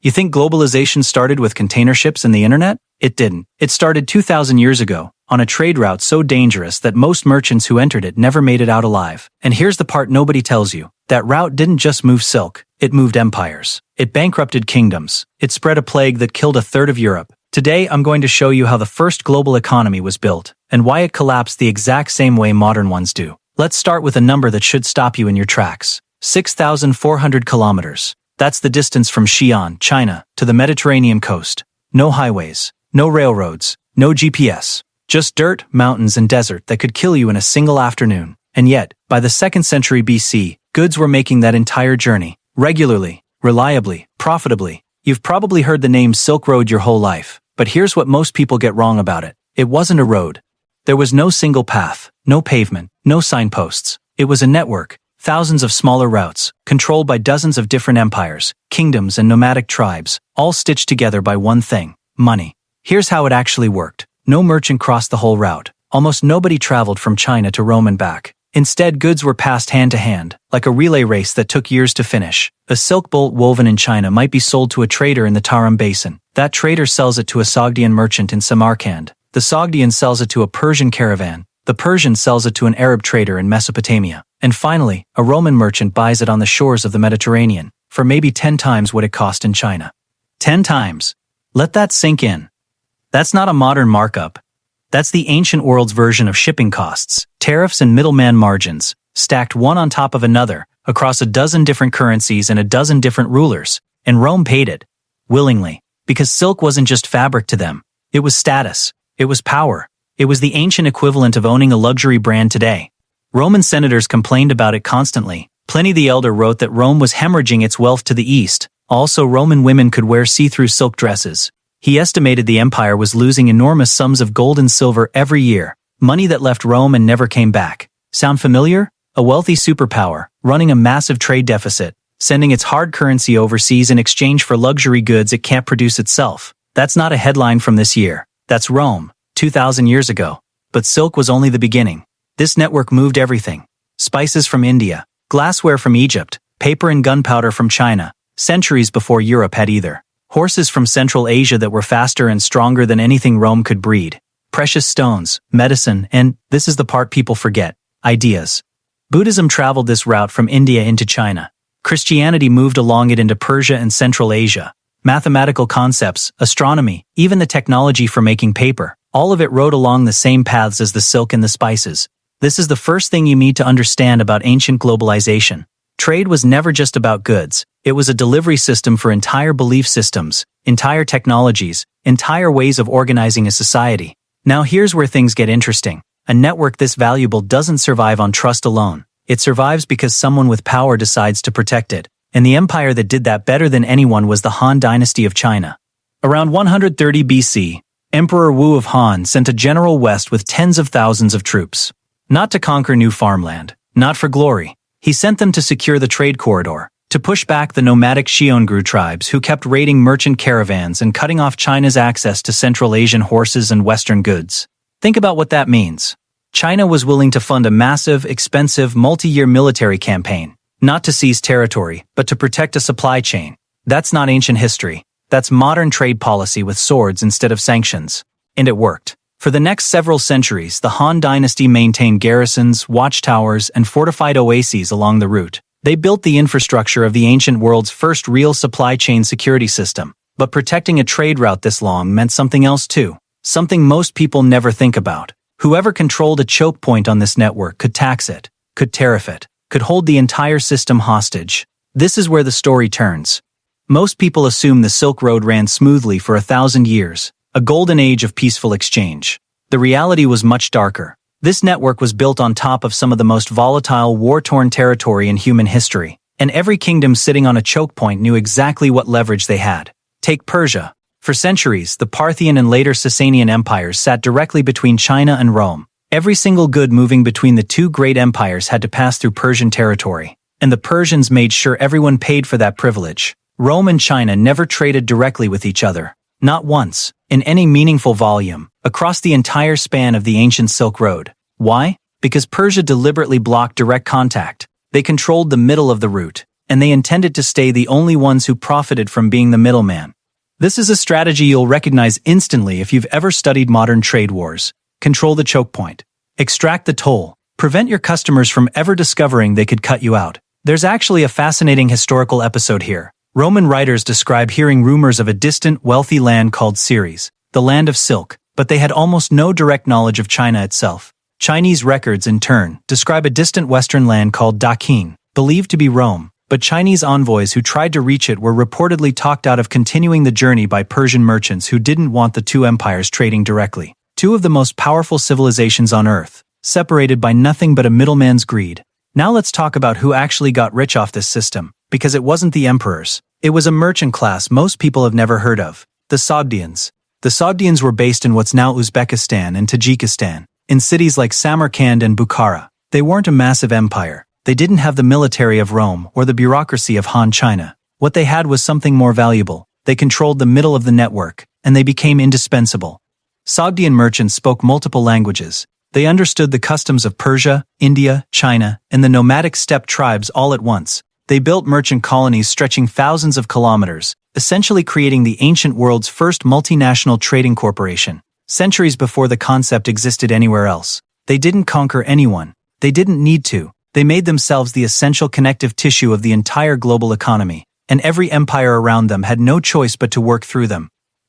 You think globalization started with container ships and the internet? It didn't. It started 2,000 years ago, on a trade route so dangerous that most merchants who entered it never made it out alive. And here's the part nobody tells you. That route didn't just move silk, it moved empires. It bankrupted kingdoms. It spread a plague that killed a third of Europe. Today, I'm going to show you how the first global economy was built, and why it collapsed the exact same way modern ones do. Let's start with a number that should stop you in your tracks. 6,400 kilometers. That's the distance from Xi'an, China, to the Mediterranean coast. No highways, no railroads, no GPS. Just dirt, mountains, and desert that could kill you in a single afternoon. And yet, by the 2nd century BC, goods were making that entire journey. Regularly, reliably, profitably. You've probably heard the name Silk Road your whole life. But here's what most people get wrong about it. It wasn't a road. There was no single path, no pavement, no signposts. It was a network. Thousands of smaller routes, controlled by dozens of different empires, kingdoms, and nomadic tribes, all stitched together by one thing: money. Here's how it actually worked. No merchant crossed the whole route. Almost nobody traveled from China to Rome and back. Instead, goods were passed hand to hand, like a relay race that took years to finish. A silk bolt woven in China might be sold to a trader in the Tarim Basin. That trader sells it to a Sogdian merchant in Samarkand. The Sogdian sells it to a Persian caravan. The Persian sells it to an Arab trader in Mesopotamia. And finally, a Roman merchant buys it on the shores of the Mediterranean, for maybe 10 times what it cost in China. 10 times. Let that sink in. That's not a modern markup. That's the ancient world's version of shipping costs, tariffs and middleman margins, stacked one on top of another, across a dozen different currencies and a dozen different rulers. And Rome paid it. Willingly. Because silk wasn't just fabric to them. It was status. It was power. It was the ancient equivalent of owning a luxury brand today. Roman senators complained about it constantly. Pliny the Elder wrote that Rome was hemorrhaging its wealth to the east. Also, Roman women could wear see-through silk dresses. He estimated the empire was losing enormous sums of gold and silver every year, money that left Rome and never came back. Sound familiar? A wealthy superpower, running a massive trade deficit, sending its hard currency overseas in exchange for luxury goods it can't produce itself. That's not a headline from this year. That's Rome, 2,000 years ago. But silk was only the beginning. This network moved everything. Spices from India, glassware from Egypt, paper and gunpowder from China, centuries before Europe had either. Horses from Central Asia that were faster and stronger than anything Rome could breed. Precious stones, medicine, and, this is the part people forget, ideas. Buddhism traveled this route from India into China. Christianity moved along it into Persia and Central Asia. Mathematical concepts, astronomy, even the technology for making paper, all of it rode along the same paths as the silk and the spices. This is the first thing you need to understand about ancient globalization. Trade was never just about goods. It was a delivery system for entire belief systems, entire technologies, entire ways of organizing a society. Now here's where things get interesting. A network this valuable doesn't survive on trust alone. It survives because someone with power decides to protect it. And the empire that did that better than anyone was the Han dynasty of China. Around 130 BC, Emperor Wu of Han sent a general west with tens of thousands of troops. Not to conquer new farmland, not for glory. He sent them to secure the trade corridor, to push back the nomadic Xiongnu tribes who kept raiding merchant caravans and cutting off China's access to Central Asian horses and Western goods. Think about what that means. China was willing to fund a massive, expensive, multi-year military campaign, not to seize territory, but to protect a supply chain. That's not ancient history. That's modern trade policy with swords instead of sanctions. And it worked. For the next several centuries, the Han dynasty maintained garrisons, watchtowers, and fortified oases along the route. They built the infrastructure of the ancient world's first real supply chain security system. But protecting a trade route this long meant something else too. Something most people never think about. Whoever controlled a choke point on this network could tax it, could tariff it, could hold the entire system hostage. This is where the story turns. Most people assume the Silk Road ran smoothly for 1,000 years, a golden age of peaceful exchange. The reality was much darker. This network was built on top of some of the most volatile, war-torn territory in human history, and every kingdom sitting on a choke point knew exactly what leverage they had. Take Persia. For centuries, the Parthian and later Sasanian empires sat directly between China and Rome. Every single good moving between the two great empires had to pass through Persian territory, and the Persians made sure everyone paid for that privilege. Rome and China never traded directly with each other. Not once, in any meaningful volume, across the entire span of the ancient Silk Road. Why? Because Persia deliberately blocked direct contact. They controlled the middle of the route. and they intended to stay the only ones who profited from being the middleman. This is a strategy you'll recognize instantly if you've ever studied modern trade wars. Control the choke point. Extract the toll. Prevent your customers from ever discovering they could cut you out. There's actually a fascinating historical episode here. Roman writers describe hearing rumors of a distant, wealthy land called Ceres, the land of silk, but they had almost no direct knowledge of China itself. Chinese records, in turn, describe a distant western land called Dakin, believed to be Rome, but Chinese envoys who tried to reach it were reportedly talked out of continuing the journey by Persian merchants who didn't want the two empires trading directly. Two of the most powerful civilizations on Earth, separated by nothing but a middleman's greed. Now let's talk about who actually got rich off this system, because it wasn't the emperors. It was a merchant class most people have never heard of, the Sogdians. The Sogdians were based in what's now Uzbekistan and Tajikistan, in cities like Samarkand and Bukhara. They weren't a massive empire. They didn't have the military of Rome or the bureaucracy of Han China. What they had was something more valuable. They controlled the middle of the network, and they became indispensable. Sogdian merchants spoke multiple languages. They understood the customs of Persia, India, China, and the nomadic steppe tribes all at once. They built merchant colonies stretching thousands of kilometers, essentially creating the ancient world's first multinational trading corporation, centuries before the concept existed anywhere else. They didn't conquer anyone. They didn't need to. They made themselves the essential connective tissue of the entire global economy, and every empire around them had no choice but to work through them.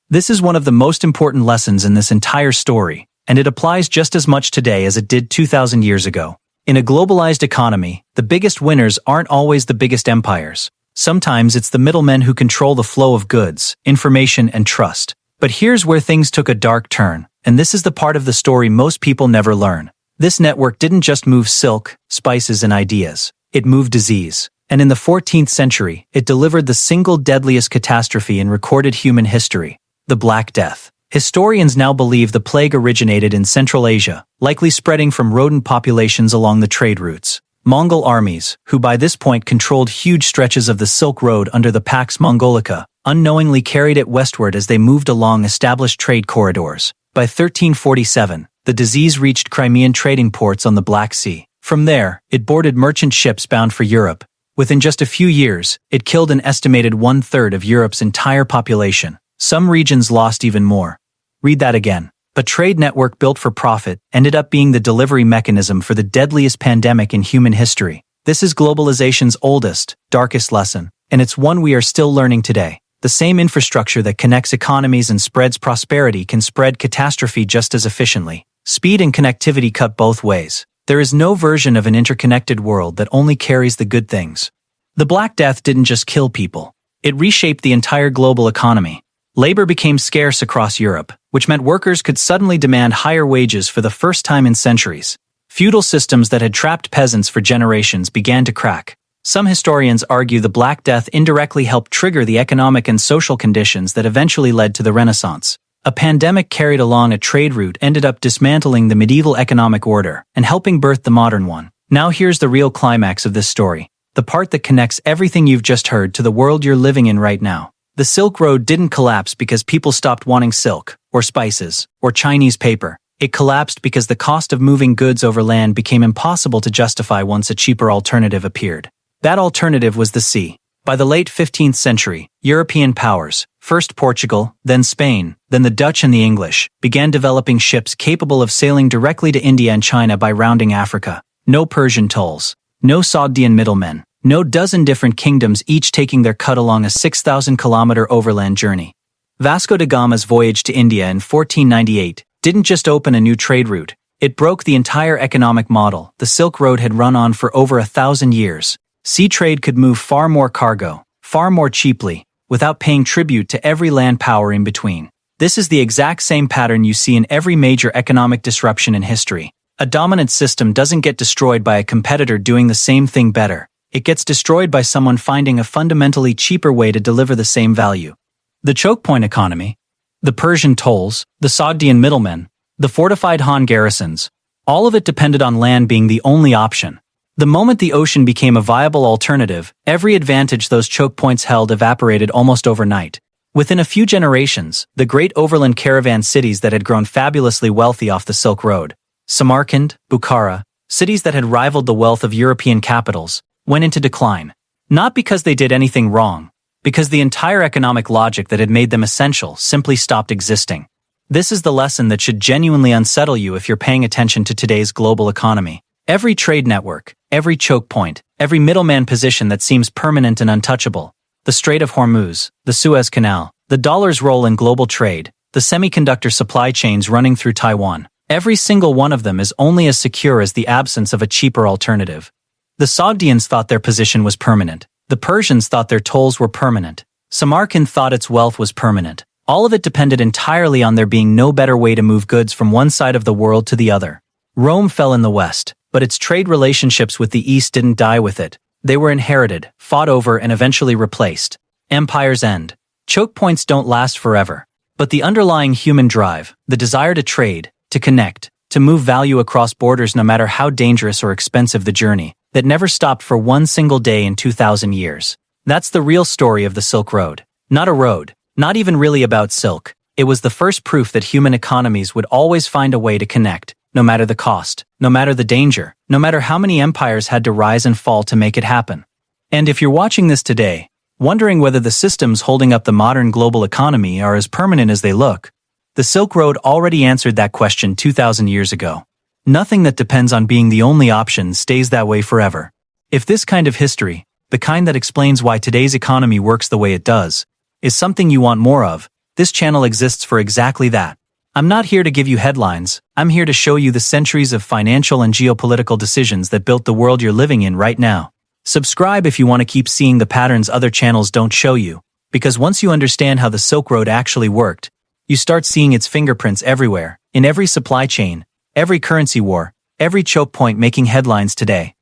This is one of the most important lessons in this entire story, and it applies just as much today as it did 2,000 years ago. In a globalized economy, the biggest winners aren't always the biggest empires. Sometimes it's the middlemen who control the flow of goods, information, and trust. But here's where things took a dark turn, and this is the part of the story most people never learn. This network didn't just move silk, spices, and ideas. It moved disease. And in the 14th century, it delivered the single deadliest catastrophe in recorded human history, the Black Death. Historians now believe the plague originated in Central Asia, likely spreading from rodent populations along the trade routes. Mongol armies, who by this point controlled huge stretches of the Silk Road under the Pax Mongolica, unknowingly carried it westward as they moved along established trade corridors. By 1347, the disease reached Crimean trading ports on the Black Sea. From there, it boarded merchant ships bound for Europe. Within just a few years, it killed an estimated one-third of Europe's entire population. Some regions lost even more. Read that again. A trade network built for profit ended up being the delivery mechanism for the deadliest pandemic in human history. This is globalization's oldest, darkest lesson, and it's one we are still learning today. The same infrastructure that connects economies and spreads prosperity can spread catastrophe just as efficiently. Speed and connectivity cut both ways. There is no version of an interconnected world that only carries the good things. The Black Death didn't just kill people. It reshaped the entire global economy. Labor became scarce across Europe, which meant workers could suddenly demand higher wages for the first time in centuries. Feudal systems that had trapped peasants for generations began to crack. Some historians argue the Black Death indirectly helped trigger the economic and social conditions that eventually led to the Renaissance. A pandemic carried along a trade route ended up dismantling the medieval economic order and helping birth the modern one. Now here's the real climax of this story, the part that connects everything you've just heard to the world you're living in right now. The Silk Road didn't collapse because people stopped wanting silk, or spices, or Chinese paper. It collapsed because the cost of moving goods over land became impossible to justify once a cheaper alternative appeared. That alternative was the sea. By the late 15th century, European powers, first Portugal, then Spain, then the Dutch and the English, began developing ships capable of sailing directly to India and China by rounding Africa. No Persian tolls, no Sogdian middlemen, no dozen different kingdoms each taking their cut along a 6,000-kilometer overland journey. Vasco da Gama's voyage to India in 1498 didn't just open a new trade route, it broke the entire economic model the Silk Road had run on for over 1,000 years. Sea trade could move far more cargo, far more cheaply, without paying tribute to every land power in between. This is the exact same pattern you see in every major economic disruption in history. A dominant system doesn't get destroyed by a competitor doing the same thing better. It gets destroyed by someone finding a fundamentally cheaper way to deliver the same value. The chokepoint economy, the Persian tolls, the Sogdian middlemen, the fortified Han garrisons, all of it depended on land being the only option. The moment the ocean became a viable alternative, every advantage those choke points held evaporated almost overnight. Within a few generations, the great overland caravan cities that had grown fabulously wealthy off the Silk Road, Samarkand, Bukhara, cities that had rivaled the wealth of European capitals, went into decline. Not because they did anything wrong, because the entire economic logic that had made them essential simply stopped existing. This is the lesson that should genuinely unsettle you if you're paying attention to today's global economy. Every trade network, every choke point, every middleman position that seems permanent and untouchable, the Strait of Hormuz, the Suez Canal, the dollar's role in global trade, the semiconductor supply chains running through Taiwan, every single one of them is only as secure as the absence of a cheaper alternative. The Sogdians thought their position was permanent. The Persians thought their tolls were permanent. Samarkand thought its wealth was permanent. All of it depended entirely on there being no better way to move goods from one side of the world to the other. Rome fell in the West, but its trade relationships with the East didn't die with it. They were inherited, fought over, and eventually replaced. Empires end. Choke points don't last forever. But the underlying human drive, the desire to trade, to connect, to move value across borders no matter how dangerous or expensive the journey, that never stopped for one single day in 2,000 years. That's the real story of the Silk Road. Not a road, not even really about silk. It was the first proof that human economies would always find a way to connect, no matter the cost, no matter the danger, no matter how many empires had to rise and fall to make it happen. And if you're watching this today, wondering whether the systems holding up the modern global economy are as permanent as they look, the Silk Road already answered that question 2,000 years ago. Nothing that depends on being the only option stays that way forever. If this kind of history, the kind that explains why today's economy works the way it does, is something you want more of, this channel exists for exactly that. I'm not here to give you headlines, I'm here to show you the centuries of financial and geopolitical decisions that built the world you're living in right now. Subscribe if you want to keep seeing the patterns other channels don't show you, because once you understand how the Silk Road actually worked, you start seeing its fingerprints everywhere, in every supply chain, every currency war, every choke point making headlines today.